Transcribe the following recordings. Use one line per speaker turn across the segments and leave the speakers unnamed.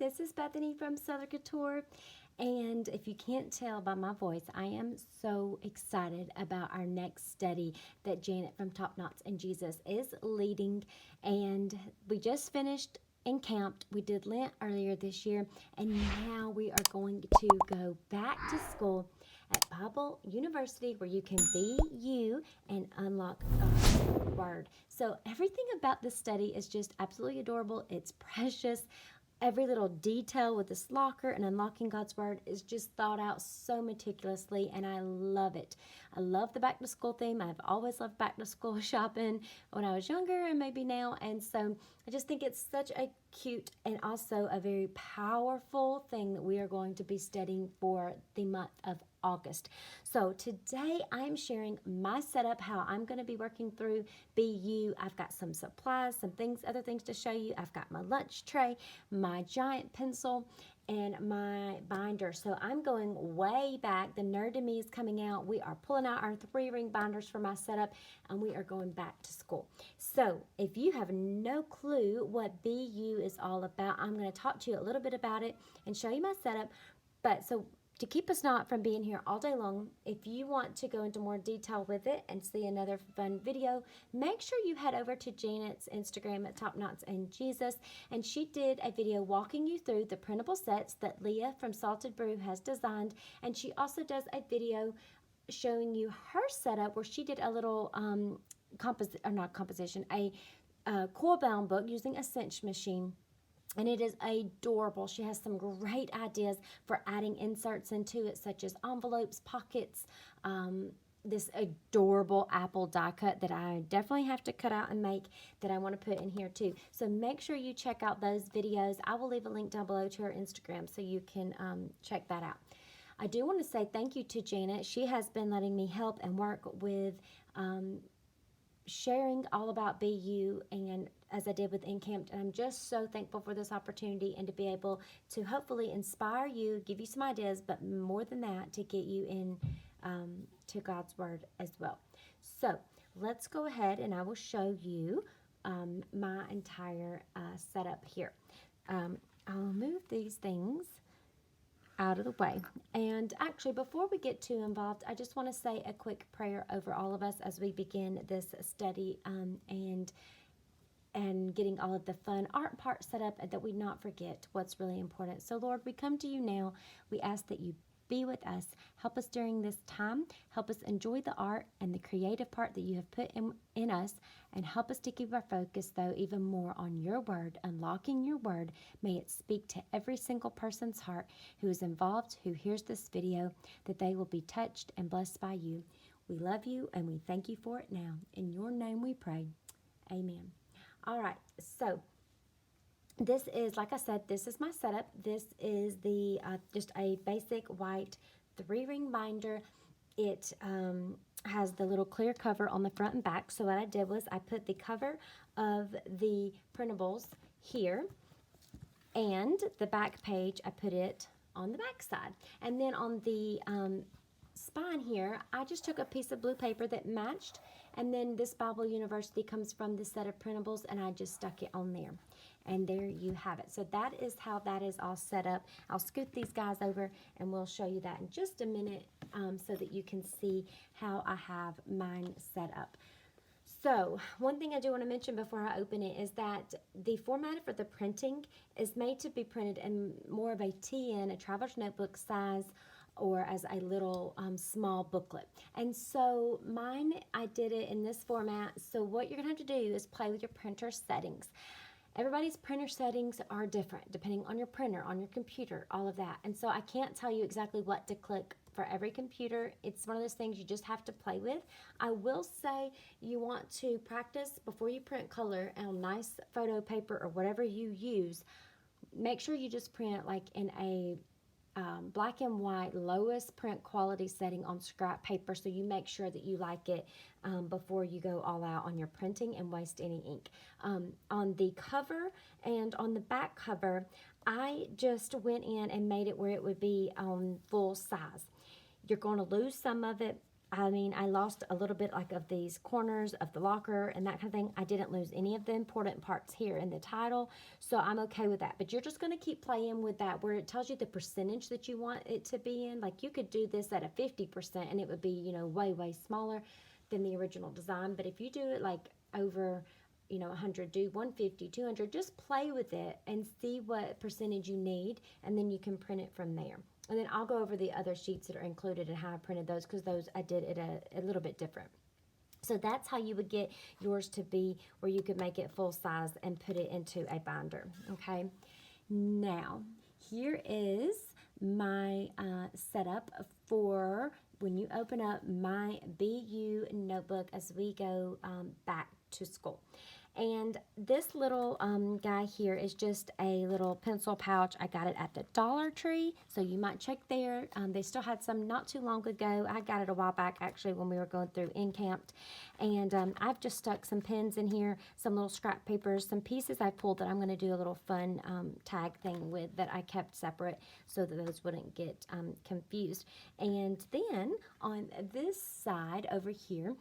this is Bethany from Southern Couture. And if you can't tell by my voice, I am so excited about our next study that Janet from Top Knots and Jesus is leading. And we just finished and camped. We did Lent earlier this year, and now we are going to go back to school at Bible University where you can be you and unlock God's Word. So everything about this study is just absolutely adorable. It's precious. Every little detail with this locker and unlocking God's Word is just thought out so meticulously, and I love it. I love the back to school theme. I've always loved back to school shopping when I was younger and maybe now, and so I just think it's such a cute and also a very powerful thing that we are going to be studying for the month of August. So today I'm sharing my setup, how I'm going to be working through BU. I've got some supplies, some things, other things to show you. I've got my lunch tray, my giant pencil, and my binder. So I'm going way back. The nerd in me is coming out. We are pulling out our 3-ring binders for my setup, and we are going back to school. So if you have no clue what BU is all about, I'm going to talk to you a little bit about it and show you my setup. But so to keep us not from being here all day long, if you want to go into more detail with it and see another fun video, make sure you head over to Janet's Instagram at Top Knots and Jesus, and she did a video walking you through the printable sets that Leah from Salted Brew has designed, and she also does a video showing you her setup where she did a little coil bound book using a cinch machine. And it is adorable. She has some great ideas for adding inserts into it, such as envelopes, pockets, this adorable apple die cut that I definitely have to cut out and make that I want to put in here too. So make sure you check out those videos. I will leave a link down below to her Instagram so you can check that out. I do want to say thank you to Janet. She has been letting me help and work with sharing all about BU, and as I did with Encamped, and I'm just so thankful for this opportunity and to be able to hopefully inspire you, give you some ideas, but more than that, to get you in to God's Word as well. So let's go ahead and I will show you my entire setup here. I'll move these things out of the way. And actually, before we get too involved, I just want to say a quick prayer over all of us as we begin this study and getting all of the fun art part set up, and that we not forget what's really important. So Lord, we come to you now. We ask that you be with us. Help us during this time. Help us enjoy the art and the creative part that you have put in us, and help us to keep our focus, though, even more on your word, unlocking your word. May it speak to every single person's heart who is involved, who hears this video, that they will be touched and blessed by you. We love you and we thank you for it now. In your name we pray. Amen. All right, so this is, like I said, this is my setup. This is the just a basic white 3-ring binder. It has the little clear cover on the front and back. So what I did was I put the cover of the printables here, and the back page, I put it on the back side. And then on the spine here, I just took a piece of blue paper that matched, and then this Bible University comes from this set of printables, and I just stuck it on there. And there you have it. So that is how that is all set up. I'll scoot these guys over and we'll show you that in just a minute so that you can see how I have mine set up. So one thing I do want to mention before I open it is that the format for the printing is made to be printed in more of a TN, a traveler's notebook size, or as a little small booklet. And so mine, I did it in this format. So what you're gonna have to do is play with your printer settings. Everybody's printer settings are different depending on your printer, on your computer, all of that. And so I can't tell you exactly what to click for every computer. It's one of those things you just have to play with. I will say you want to practice before you print color on nice photo paper or whatever you use. Make sure you just print like in a black and white, lowest print quality setting on scrap paper, so you make sure that you like it before you go all out on your printing and waste any ink. On the cover and on the back cover, I just went in and made it where it would be on full size. You're going to lose some of it I mean, I lost a little bit like of these corners of the locker and that kind of thing. I didn't lose any of the important parts here in the title, so I'm okay with that. But you're just going to keep playing with that where it tells you the percentage that you want it to be in. Like you could do this at a 50% and it would be, you know, way, way smaller than the original design. But if you do it like over, you know, 100, do 150, 200, just play with it and see what percentage you need, and then you can print it from there. And then I'll go over the other sheets that are included and how I printed those, because those I did it a little bit different. So that's how you would get yours to be where you could make it full size and put it into a binder, okay? Now, here is my setup for when you open up my BU notebook as we go back to school. And this little guy here is just a little pencil pouch. I got it at the Dollar Tree, so you might check there. They still had some not too long ago. I got it a while back, actually, when we were going through Encamped. And I've just stuck some pins in here, some little scrap papers, some pieces I pulled that I'm going to do a little fun tag thing with that I kept separate so that those wouldn't get confused. And then on this side over here,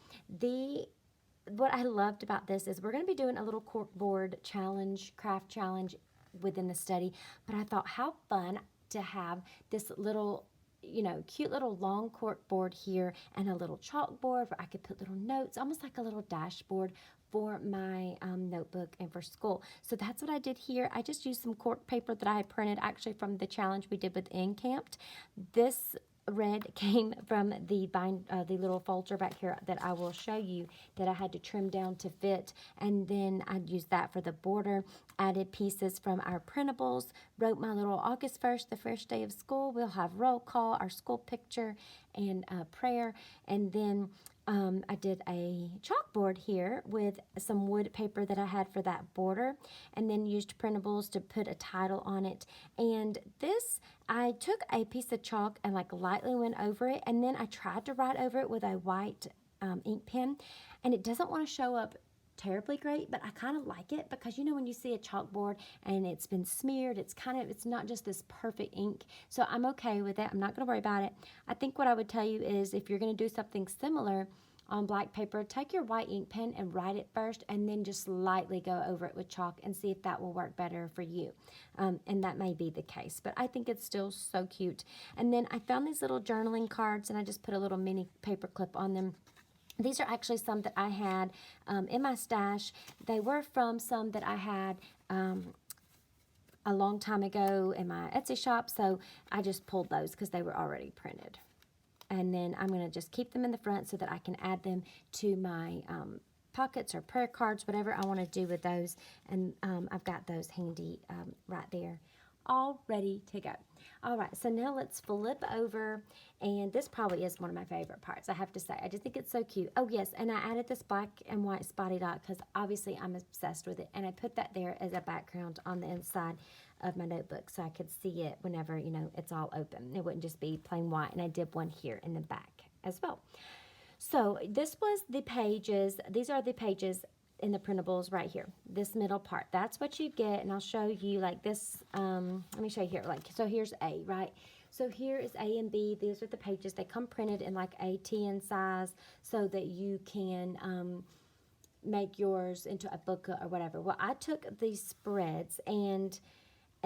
what I loved about this is we're going to be doing a little corkboard challenge, craft challenge within the study, but I thought how fun to have this little, you know, cute little long corkboard here and a little chalkboard where I could put little notes, almost like a little dashboard for my notebook and for school. So that's what I did here. I just used some cork paper that I had printed actually from the challenge we did with Encamped. This red came from the little folder back here that I will show you that I had to trim down to fit, and then I used that for the border. Added pieces from our printables, wrote my little August 1st, the first day of school. We'll have roll call, our school picture, and prayer, and then I did a chalkboard here with some wood paper that I had for that border, and then used printables to put a title on it. And this, I took a piece of chalk and like lightly went over it, and then I tried to write over it with a white ink pen, and it doesn't want to show up terribly great, but I kind of like it because, you know, when you see a chalkboard and it's been smeared, it's not just this perfect ink. So I'm okay with it. I'm not going to worry about it. I think what I would tell you is if you're going to do something similar on black paper, take your white ink pen and write it first, and then just lightly go over it with chalk and see if that will work better for you. And that may be the case, but I think it's still so cute. And then I found these little journaling cards, and I just put a little mini paper clip on them. These are actually some that I had in my stash. They were from some that I had a long time ago in my Etsy shop, so I just pulled those because they were already printed. And then I'm going to just keep them in the front so that I can add them to my pockets or prayer cards, whatever I want to do with those. And I've got those handy right there, all ready to go. All right, so now let's flip over, and this probably is one of my favorite parts, I have to say. I just think it's so cute. Oh, yes, and I added this black and white spotty dot because obviously I'm obsessed with it, and I put that there as a background on the inside of my notebook so I could see it whenever, you know, it's all open. It wouldn't just be plain white, and I did one here in the back as well. So this was the pages. These are the pages in the printables right here, this middle part. That's what you get, and I'll show you like this. Let me show you here. Like, so here's A, right? So here is A and B. These are the pages. They come printed in like a TN size so that you can make yours into a booklet or whatever. Well, I took these spreads, and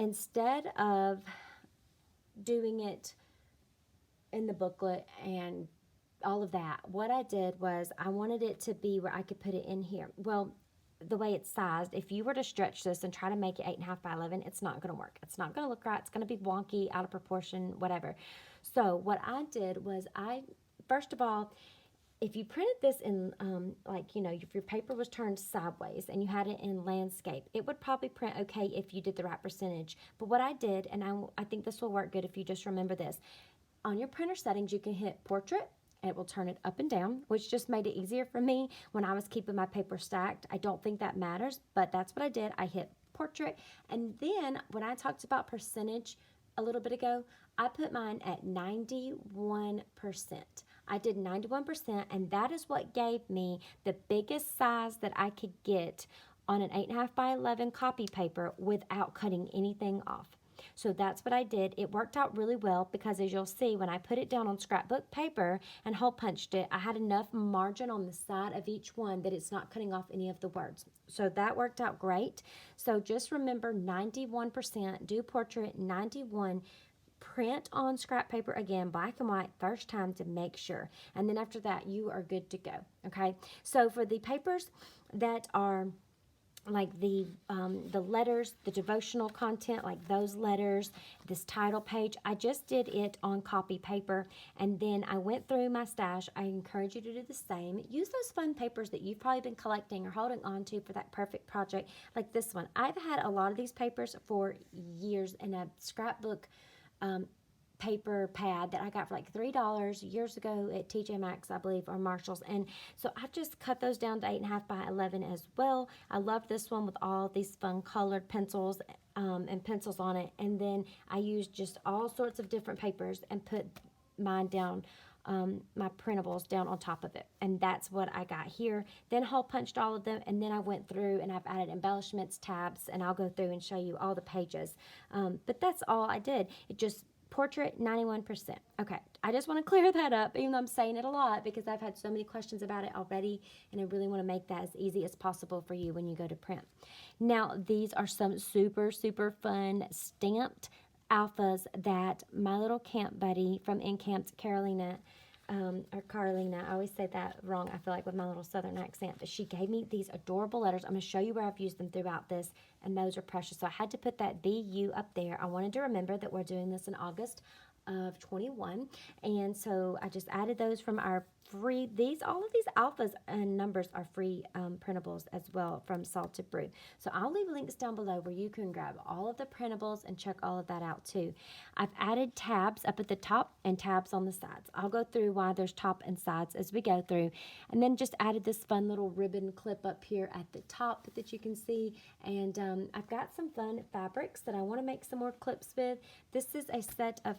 instead of doing it in the booklet and all of that, what I did was I wanted it to be where I could put it in here. Well, the way it's sized, if you were to stretch this and try to make it 8.5 by 11, it's not going to work. It's not going to look right. It's going to be wonky, out of proportion, whatever. So what I did was first of all, if you printed this in, like, you know, if your paper was turned sideways and you had it in landscape, it would probably print okay if you did the right percentage. But what I did, and I think this will work good if you just remember this, on your printer settings, you can hit portrait, and it will turn it up and down, which just made it easier for me when I was keeping my paper stacked. I don't think that matters, but that's what I did. I hit portrait, and then when I talked about percentage a little bit ago, I put mine at 91%. I did 91%, and that is what gave me the biggest size that I could get on an 8.5 by 11 copy paper without cutting anything off. So that's what I did. It worked out really well because, as you'll see, when I put it down on scrapbook paper and hole punched it, I had enough margin on the side of each one that it's not cutting off any of the words. So that worked out great. So just remember 91%, do portrait, 91, print on scrap paper again, black and white, first time to make sure. And then after that, you are good to go, okay? So for the papers that are like the letters, the devotional content, like those letters, this title page, I just did it on copy paper, and then I went through my stash. I encourage you to do the same. Use those fun papers that you've probably been collecting or holding on to for that perfect project, like this one. I've had a lot of these papers for years in a scrapbook paper pad that I got for like $3 years ago at TJ Maxx, I believe, or Marshall's. And so I just cut those down to 8.5 by 11 as well. I love this one with all these fun colored pencils and pencils on it. And then I used just all sorts of different papers and put mine down, my printables down on top of it. And that's what I got here. Then hole punched all of them, and then I went through and I've added embellishments, tabs, and I'll go through and show you all the pages. But that's all I did. It just portrait 91%. Okay, I just want to clear that up, even though I'm saying it a lot because I've had so many questions about it already, and I really want to make that as easy as possible for you when you go to print. Now, these are some super, super fun stamped alphas that my little camp buddy from Encamped, Carolina, I always say that wrong, I feel like, with my little southern accent, but she gave me these adorable letters. I'm going to show you where I've used them throughout this, and those are precious. So I had to put that BU up there. I wanted to remember that we're doing this in August of 21, and so I just added those from our free, all of these alphas and numbers are free printables as well from Salted Brew. So I'll leave links down below where you can grab all of the printables and check all of that out too. I've added tabs up at the top and tabs on the sides. I'll go through why there's top and sides as we go through, and then just added this fun little ribbon clip up here at the top that you can see. And I've got some fun fabrics that I want to make some more clips with. This is a set of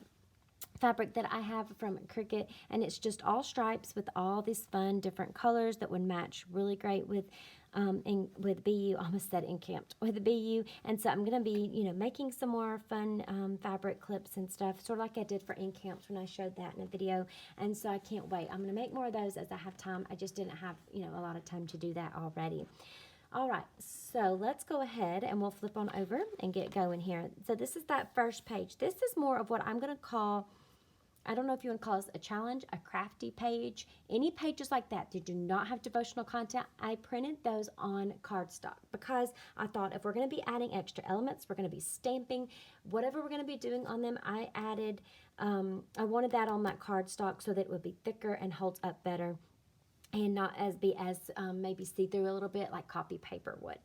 fabric that I have from Cricut, and it's just all stripes with all these fun different colors that would match really great with BU. I almost said Encamped, with the BU. And so I'm going to be, making some more fun fabric clips and stuff, sort of like I did for Encamped when I showed that in a video. And so I can't wait. I'm going to make more of those as I have time. I just didn't have, a lot of time to do that already. All right, so let's go ahead and we'll flip on over and get going here. So this is that first page. This is more of what I'm going to call, I don't know if you want to call this a challenge, a crafty page. Any pages like that do not have devotional content, I printed those on cardstock because I thought if we're going to be adding extra elements, we're going to be stamping, whatever we're going to be doing on them, I I wanted that on that cardstock so that it would be thicker and holds up better, and not be as maybe see-through a little bit like copy paper would.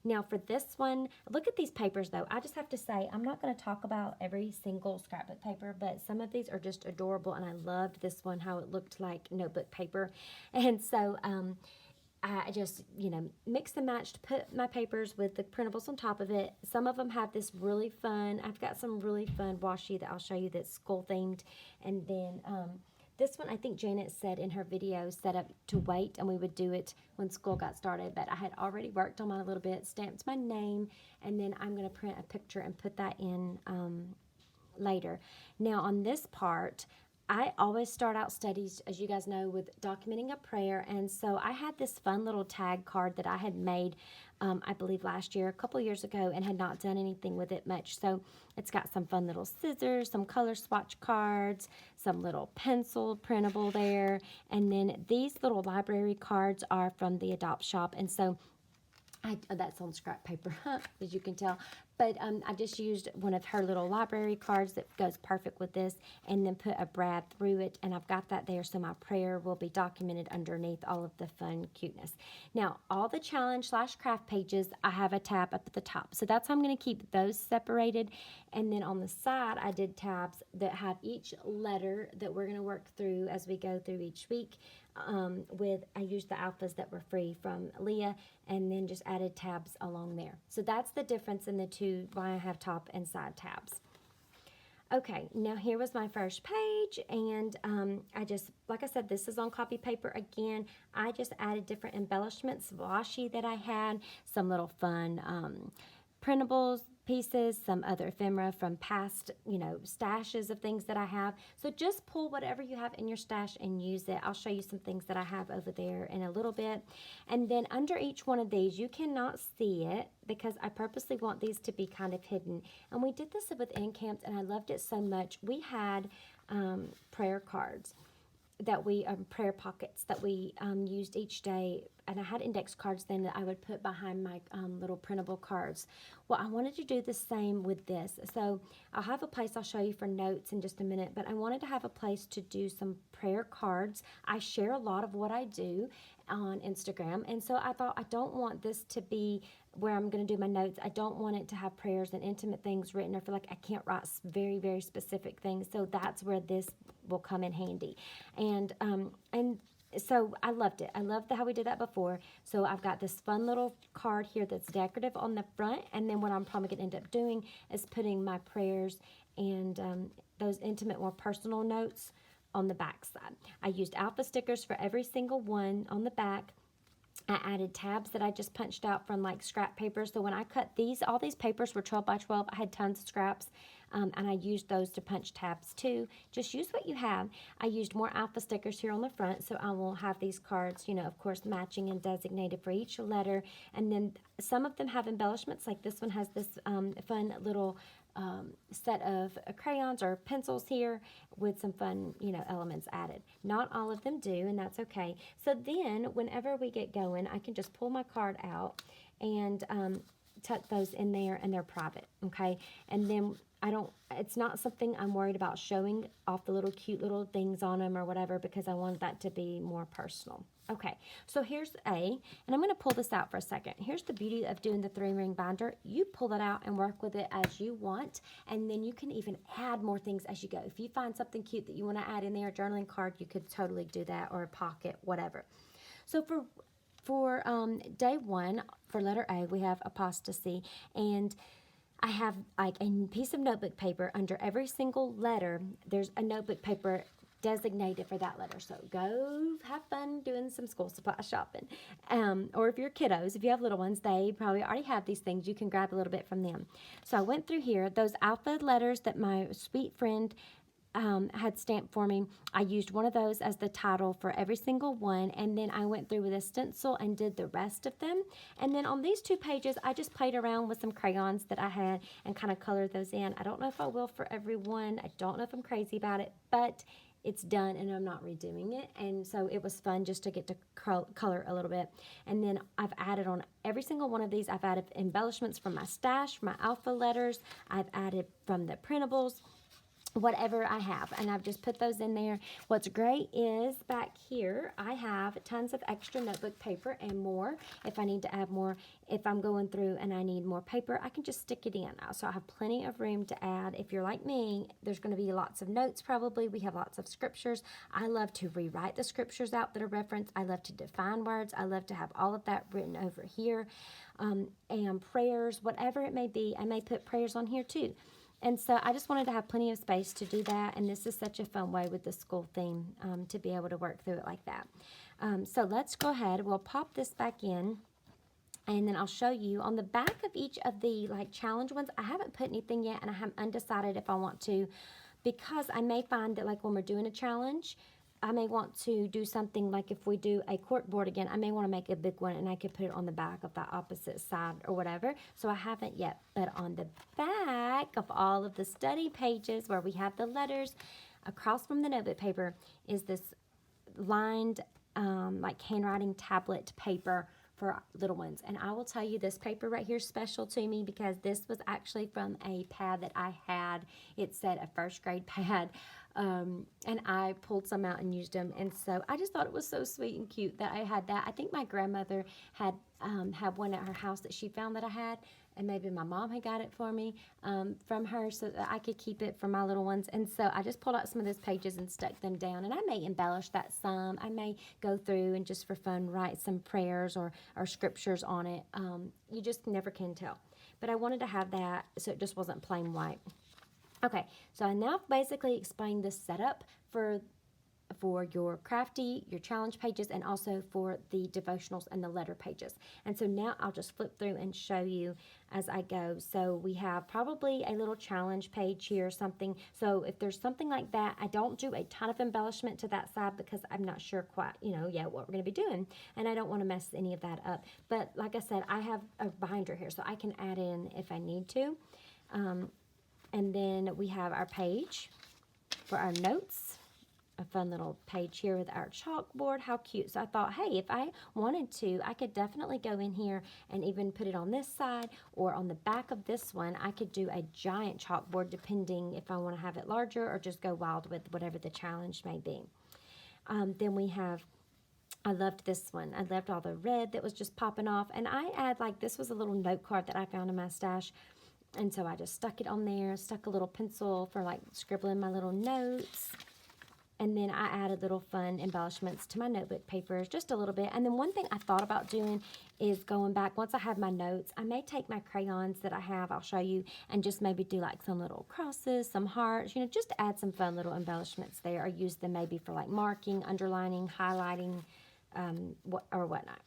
Now for this one, look at these papers though. I just have to say, I'm not going to talk about every single scrapbook paper, but some of these are just adorable, and I loved this one, how it looked like notebook paper. And so I just, mixed and matched, put my papers with the printables on top of it. Some of them have this really fun, I've got some really fun washi that I'll show you that's school themed. And then this one, I think Janet said in her video, set up to wait, and we would do it when school got started. But I had already worked on mine a little bit, stamped my name, and then I'm going to print a picture and put that in later. Now on this part, I always start out studies, as you guys know, with documenting a prayer. And so I had this fun little tag card that I had made, I believe last year, a couple years ago, and had not done anything with it much. So it's got some fun little scissors, some color swatch cards, some little pencil printable there. And then these little library cards are from the Adopt Shop. And so that's on scrap paper, as you can tell. But I just used one of her little library cards that goes perfect with this, and then put a brad through it, and I've got that there, so my prayer will be documented underneath all of the fun cuteness. Now, all the challenge/craft pages, I have a tab up at the top, so that's how I'm going to keep those separated. And then on the side, I did tabs that have each letter that we're going to work through as we go through each week. I used the alphas that were free from Leah, and then just added tabs along there. So that's the difference in the two, why I have top and side tabs. Okay, now here was my first page, and I just, like I said, this is on copy paper again. I just added different embellishments, washi that I had, some little fun printables, pieces, some other ephemera from past, stashes of things that I have. So just pull whatever you have in your stash and use it. I'll show you some things that I have over there in a little bit. And then under each one of these, you cannot see it because I purposely want these to be kind of hidden. And we did this with Encamp, and I loved it so much. We had prayer cards that we prayer pockets that we used each day, and I had index cards then that I would put behind my little printable cards. Well, I wanted to do the same with this, so I'll have a place I'll show you for notes in just a minute, but I wanted to have a place to do some prayer cards. I share a lot of what I do on Instagram, and so I thought I don't want this to be where I'm going to do my notes. I don't want it to have prayers and intimate things written. I feel like I can't write very, very specific things, so that's where this will come in handy. And so I loved it. I loved how we did that before. So I've got this fun little card here that's decorative on the front, and then what I'm probably going to end up doing is putting my prayers and those intimate, more personal notes on the back side. I used alpha stickers for every single one on the back. I added tabs that I just punched out from like scrap paper. So when I cut these, all these papers were 12 by 12. I had tons of scraps, and I used those to punch tabs too. Just use what you have. I used more alpha stickers here on the front, so I will have these cards, of course, matching and designated for each letter. And then some of them have embellishments, like this one has this fun little set of crayons or pencils here with some fun, elements added. Not all of them do, and that's okay. So then whenever we get going, I can just pull my card out and tuck those in there, and they're private, okay? And then it's not something I'm worried about showing off the little cute little things on them or whatever, because I want that to be more personal. Okay, so here's and I'm going to pull this out for a second. Here's the beauty of doing the 3-ring binder. You pull it out and work with it as you want, and then you can even add more things as you go. If you find something cute that you want to add in there, a journaling card, you could totally do that, or a pocket, whatever. So for day 1, for letter A, we have apostasy, and I have like a piece of notebook paper under every single letter. There's a notebook paper designated for that letter. So go have fun doing some school supply shopping. Or if you're kiddos, if you have little ones, they probably already have these things. You can grab a little bit from them. So I went through here, those alpha letters that my sweet friend had stamped for me. I used one of those as the title for every single one, and then I went through with a stencil and did the rest of them. And then on these 2 pages, I just played around with some crayons that I had and kind of colored those in. I don't know if I will for every one. I don't know if I'm crazy about it, but it's done and I'm not redoing it. And so it was fun just to get to color a little bit. And then I've added on every single one of these, I've added embellishments from my stash, my alpha letters. I've added from the printables, whatever I have, and I've just put those in there. What's great is back here I have tons of extra notebook paper and more if I need to add more. If I'm going through and I need more paper, I can just stick it in. So I have plenty of room to add. If you're like me, there's going to be lots of notes probably. We have lots of scriptures. I love to rewrite the scriptures out that are referenced. I love to define words. I love to have all of that written over here. And prayers, whatever it may be. I may put prayers on here too. And so I just wanted to have plenty of space to do that, and this is such a fun way with the school theme to be able to work through it like that. So let's go ahead. We'll pop this back in, and then I'll show you on the back of each of the challenge ones. I haven't put anything yet, and I'm undecided if I want to, because I may find that when we're doing a challenge, I may want to do something like if we do a cork board again, I may want to make a big one and I could put it on the back of the opposite side or whatever. So I haven't yet. But on the back of all of the study pages where we have the letters, across from the notebook paper is this lined handwriting tablet paper for little ones. And I will tell you, this paper right here is special to me because this was actually from a pad that I had. It said a first grade pad. And I pulled some out and used them. And so I just thought it was so sweet and cute that I had that. I think my grandmother had one at her house that she found that I had. And maybe my mom had got it for me from her so that I could keep it for my little ones. And so I just pulled out some of those pages and stuck them down. And I may embellish that some. I may go through and just for fun write some prayers or scriptures on it. You just never can tell. But I wanted to have that so it just wasn't plain white. Okay, so I now basically explained the setup for for your crafty, your challenge pages, and also for the devotionals and the letter pages. And so now I'll just flip through and show you as I go. So we have probably a little challenge page here, something. So if there's something like that, I don't do a ton of embellishment to that side because I'm not sure quite, yet what we're going to be doing. And I don't want to mess any of that up. But like I said, I have a binder here, so I can add in if I need to. And then we have our page for our notes. A fun little page here with our chalkboard. How cute. So I thought, hey, if I wanted to, I could definitely go in here and even put it on this side or on the back of this one. I could do a giant chalkboard depending if I want to have it larger or just go wild with whatever the challenge may be. Then we have, I loved this one. I loved all the red that was just popping off. And I add, like, this was a little note card that I found in my stash. And so I just stuck it on there, stuck a little pencil for like scribbling my little notes. And then I added little fun embellishments to my notebook papers, just a little bit. And then one thing I thought about doing is going back, once I have my notes, I may take my crayons that I have, I'll show you, and just maybe do like some little crosses, some hearts, just to add some fun little embellishments there, or use them maybe for like marking, underlining, highlighting, or whatnot.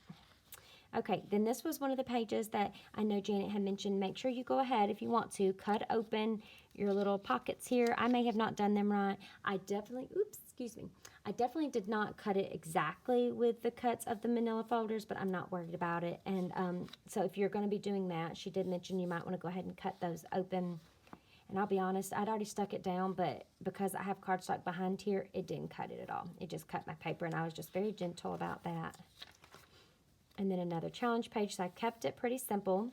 Okay, then this was one of the pages that I know Janet had mentioned. Make sure you go ahead, if you want to, cut open your little pockets here. I may have not done them right. I definitely did not cut it exactly with the cuts of the manila folders, but I'm not worried about it. And so if you're going to be doing that, she did mention you might want to go ahead and cut those open. And I'll be honest, I'd already stuck it down, but because I have cardstock behind here, it didn't cut it at all. It just cut my paper, and I was just very gentle about that. And then another challenge page, so I kept it pretty simple.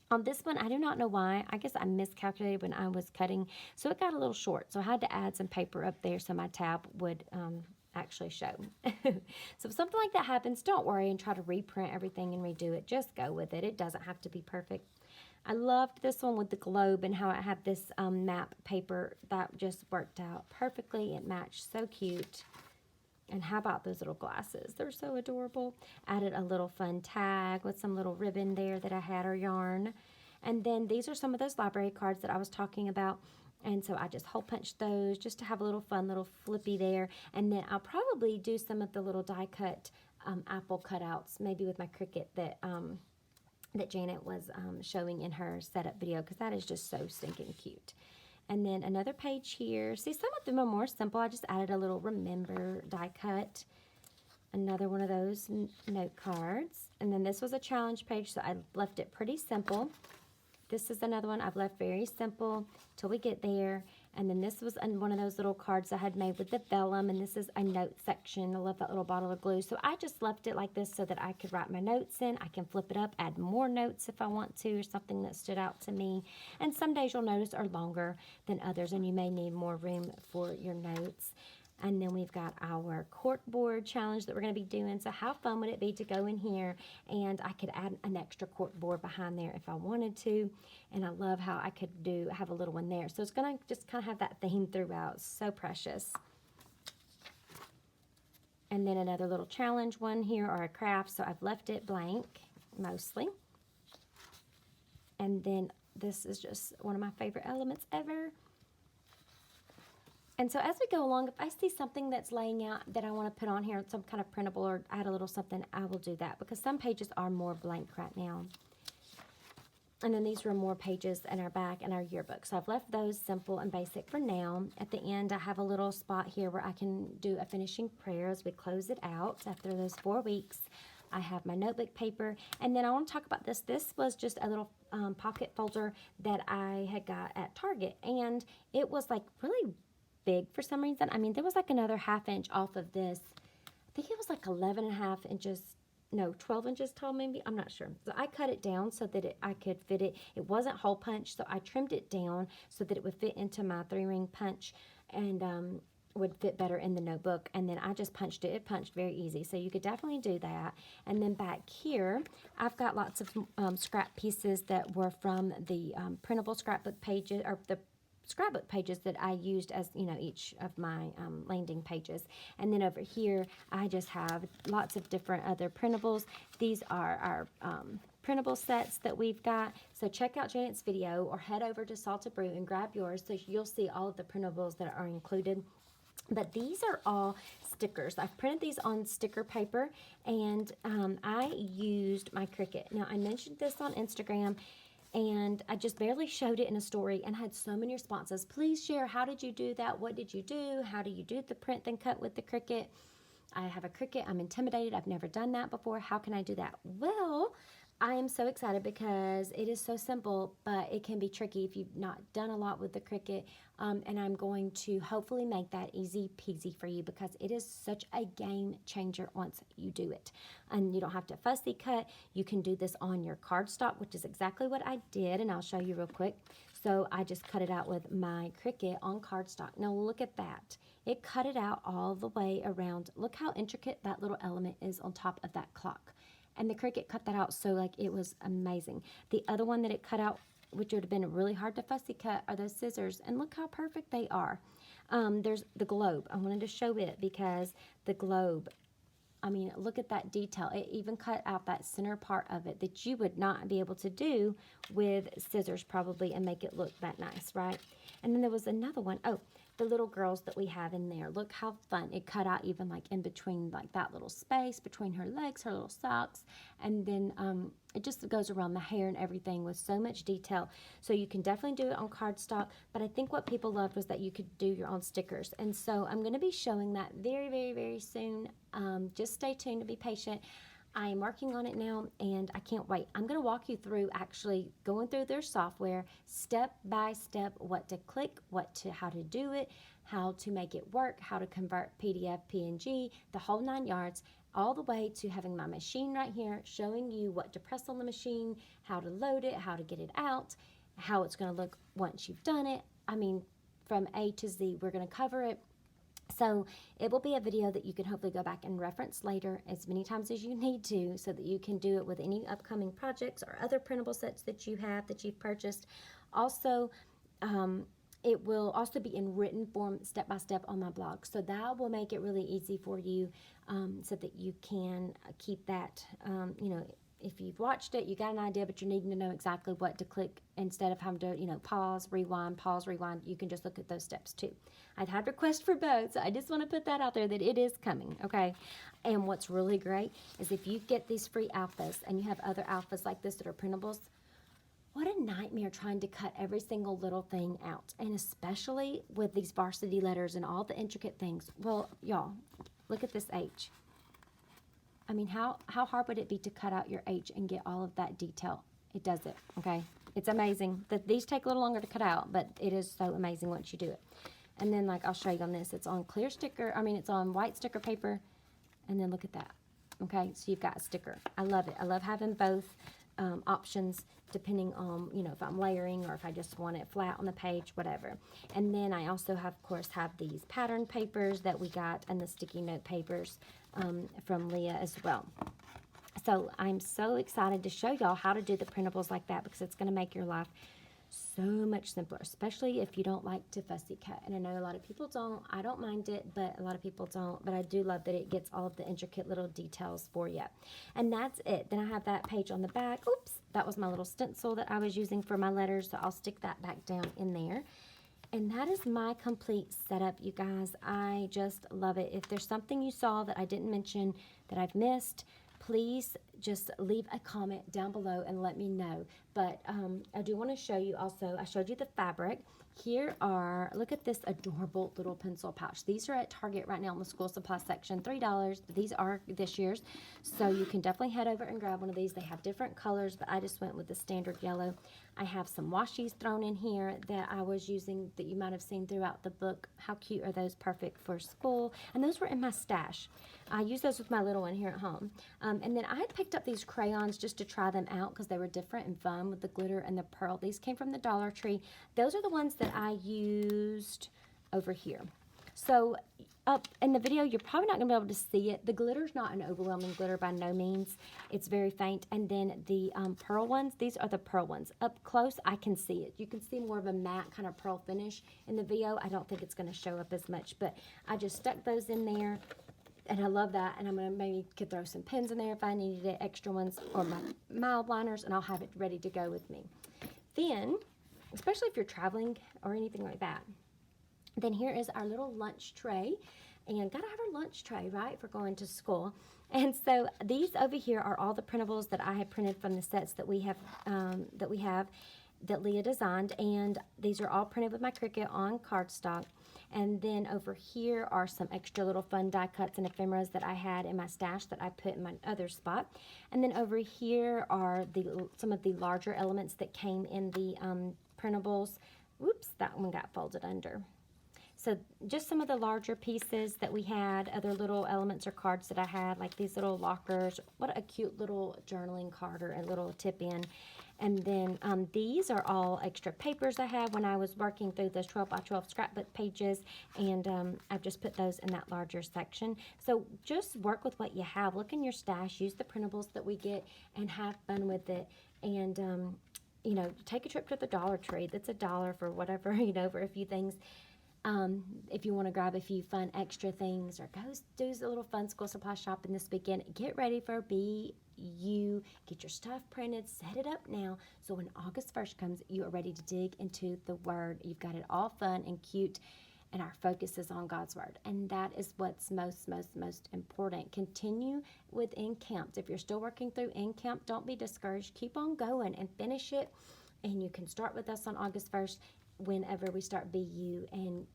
On this one, I do not know why. I guess I miscalculated when I was cutting, so it got a little short. So I had to add some paper up there so my tab would actually show. So if something like that happens, don't worry and try to reprint everything and redo it. Just go with it. It doesn't have to be perfect. I loved this one with the globe and how it had this map paper. That just worked out perfectly. It matched so cute. And how about those little glasses? They're so adorable. Added a little fun tag with some little ribbon there that I had, or yarn. And then these are some of those library cards that I was talking about. And so I just hole punched those just to have a little fun little flippy there. And then I'll probably do some of the little die cut apple cutouts, maybe with my Cricut that Janet was showing in her setup video, because that is just so stinking cute. And then another page here. See, some of them are more simple. I just added a little remember die cut. Another one of those note cards. And then this was a challenge page, so I left it pretty simple. This is another one I've left very simple till we get there. And then this was one of those little cards I had made with the vellum, and this is a note section. I love that little bottle of glue. So I just left it like this so that I could write my notes in. I can flip it up, add more notes if I want to, or something that stood out to me. And some days you'll notice are longer than others, and you may need more room for your notes. And then we've got our cork board challenge that we're going to be doing. So how fun would it be to go in here and I could add an extra cork board behind there if I wanted to. And I love how I could have a little one there. So it's going to just kind of have that theme throughout. So precious. And then another little challenge one here, or a craft. So I've left it blank mostly. And then this is just one of my favorite elements ever. And so as we go along, if I see something that's laying out that I want to put on here, some kind of printable or add a little something, I will do that, because some pages are more blank right now. And then these were more pages in our back and our yearbook. So I've left those simple and basic for now. At the end, I have a little spot here where I can do a finishing prayer as we close it out after those 4 weeks. I have my notebook paper. And then I want to talk about this. This was just a little pocket folder that I had got at Target. And it was like really big for some reason. I mean, there was like another 1/2 inch off of this. I think it was like 11.5 inches, no, 12 inches tall maybe. I'm not sure. So I cut it down so that I could fit it. It wasn't hole punched, so I trimmed it down so that it would fit into my 3-ring punch and would fit better in the notebook. And then I just punched it. It punched very easy, so you could definitely do that. And then back here, I've got lots of scrap pieces that were from the printable scrapbook pages, or the scrapbook pages that I used as, each of my landing pages. And then over here, I just have lots of different other printables. These are our printable sets that we've got. So check out Janet's video or head over to Salted Brew and grab yours, so you'll see all of the printables that are included. But these are all stickers. I've printed these on sticker paper, and I used my Cricut. Now, I mentioned this on Instagram, and I just barely showed it in a story and had so many responses. Please share, how did you do that? What did you do? How do you do the print then cut with the Cricut? I have a Cricut. I'm intimidated. I've never done that before. How can I do that? Well, I am so excited because it is so simple, but it can be tricky if you've not done a lot with the Cricut. And I'm going to hopefully make that easy peasy for you because it is such a game changer once you do it. And you don't have to fussy cut. You can do this on your cardstock, which is exactly what I did, and I'll show you real quick. So I just cut it out with my Cricut on cardstock. Now look at that. It cut it out all the way around. Look how intricate that little element is on top of that clock. And the Cricut cut that out so like it was amazing. The other one that it cut out, which would have been really hard to fussy cut, are those scissors. And look how perfect they are. There's the globe. I wanted to show it because the globe, I mean, look at that detail. It even cut out that center part of it that you would not be able to do with scissors probably and make it look that nice, right? And then there was another one. Oh, the little girls that we have in there. Look how fun. It cut out even like in between like that little space between her legs, her little socks. And then it just goes around the hair and everything with so much detail. So you can definitely do it on cardstock. But I think what people loved was that you could do your own stickers. And so I'm going to be showing that very, very, very soon. Just stay tuned to be patient. I am working on it now, and I can't wait. I'm going to walk you through actually going through their software, step by step, what to click, how to do it, how to make it work, how to convert PDF, PNG, the whole 9 yards, all the way to having my machine right here, showing you what to press on the machine, how to load it, how to get it out, how it's going to look once you've done it. I mean, from A to Z, we're going to cover it. So it will be a video that you can hopefully go back and reference later as many times as you need to so that you can do it with any upcoming projects or other printable sets that you have that you've purchased. Also, it will also be in written form step by step on my blog. So that will make it really easy for you so that you can keep that, if you've watched it, you got an idea, but you're needing to know exactly what to click instead of having to, pause, rewind. You can just look at those steps too. I've had requests for both, so I just want to put that out there that it is coming, okay? And what's really great is if you get these free alphas and you have other alphas like this that are printables, what a nightmare trying to cut every single little thing out, and especially with these varsity letters and all the intricate things. Well, y'all, look at this H. I mean, how hard would it be to cut out your H and get all of that detail? It does it, okay? It's amazing. These take a little longer to cut out, but it is so amazing once you do it. And then, like, I'll show you on this. It's on it's on white sticker paper. And then look at that, okay? So you've got a sticker. I love it. I love having both options depending on, if I'm layering or if I just want it flat on the page, whatever. And then I also, of course, have these pattern papers that we got and the sticky note papers from Leah as well. So I'm so excited to show y'all how to do the printables like that because it's going to make your life so much simpler, especially if you don't like to fussy cut. And I know a lot of people don't. I don't mind it, but a lot of people don't. But I do love that it gets all of the intricate little details for you. And that's it. Then I have that page on the back. Oops, that was my little stencil that I was using for my letters, so I'll stick that back down in there. And that is my complete setup, you guys. I just love it. If there's something you saw that I didn't mention that I've missed, please just leave a comment down below and let me know. But I do want to show you also, I showed you the fabric. Here are, look at this adorable little pencil pouch. These are at Target right now in the school supply section, $3. These are this year's, so you can definitely head over and grab one of these. They have different colors, but I just went with the standard yellow. I have some washies thrown in here that I was using that you might have seen throughout the book. How cute are those? Perfect for school. And those were in my stash. I use those with my little one here at home. And then I had picked up these crayons just to try them out because they were different and fun with the glitter and the pearl. These came from the Dollar Tree. Those are the ones that I used over here. So up in the video, you're probably not going to be able to see it. The glitter's not an overwhelming glitter by no means. It's very faint. And then the pearl ones, these are the pearl ones. Up close, I can see it. You can see more of a matte kind of pearl finish in the video. I don't think it's going to show up as much, but I just stuck those in there. And I love that, and I'm going to maybe could throw some pins in there if I needed it, extra ones, or my mild liners, and I'll have it ready to go with me. Then, especially if you're traveling or anything like that, Then here is our little lunch tray. And gotta have our lunch tray, right, for going to school. And so these over here are all the printables that I have printed from the sets that we have that Leah designed, and these are all printed with my Cricut on cardstock. And then over here are some extra little fun die cuts and ephemeras that I had in my stash that I put in my other spot. And then over here are some of the larger elements that came in the printables. Whoops, that one got folded under. So just some of the larger pieces that we had, other little elements or cards that I had, like these little lockers. What a cute little journaling card or a little tip in. And then these are all extra papers I have when I was working through those 12 by 12 scrapbook pages. And I've just put those in that larger section. So just work with what you have. Look in your stash. Use the printables that we get and have fun with it. And, you know, take a trip to the Dollar Tree. That's $1 for whatever, you know, for a few things. If you want to grab a few fun extra things or go do a little fun school supply shopping this weekend, get ready for BU. Get your stuff printed, set it up now, so when August 1st comes, you are ready to dig into the Word. You've got it all fun and cute, and our focus is on God's Word, and that is what's most important. Continue with Encamp. If you're still working through Encamp, don't be discouraged. Keep on going and finish it, and you can start with us on August 1st. Whenever we start BU. And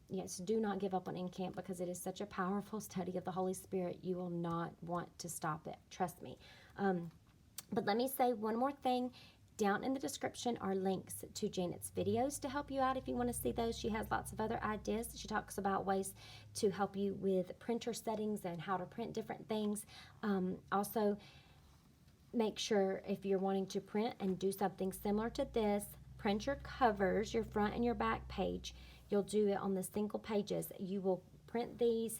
yes, do not give up on Encamp, because it is such a powerful study of the Holy Spirit. You will not want to stop it. Trust me. But let me say one more thing. Down in the description are links to Janet's videos to help you out if you want to see those. She has lots of other ideas. She talks about ways to help you with printer settings and how to print different things. Also, make sure if you're wanting to print and do something similar to this, print your covers, your front and your back page. You'll do it on the single pages. You will print these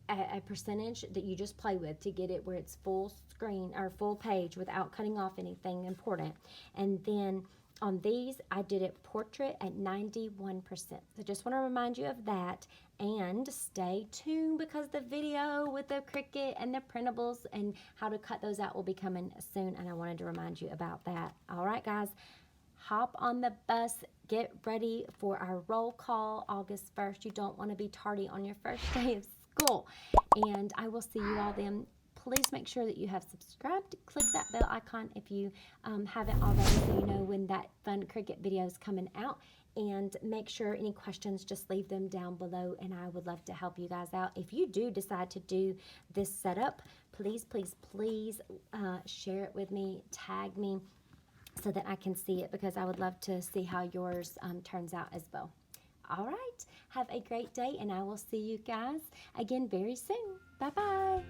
at a percentage that you just play with to get it where it's full screen or full page without cutting off anything important. And then on these, I did it portrait at 91%. So just want to remind you of that, and stay tuned, because the video with the Cricut and the printables and how to cut those out will be coming soon, and I wanted to remind you about that. All right, guys. Hop on the bus, get ready for our roll call August 1st. You don't want to be tardy on your first day of school. And I will see you all then. Please make sure that you have subscribed. Click that bell icon if you haven't already, so you know when that fun Cricut video is coming out. And make sure any questions, just leave them down below, and I would love to help you guys out. If you do decide to do this setup, please share it with me, tag me, so that I can see it, because I would love to see how yours turns out as well. All right, have a great day, and I will see you guys again very soon. Bye-bye.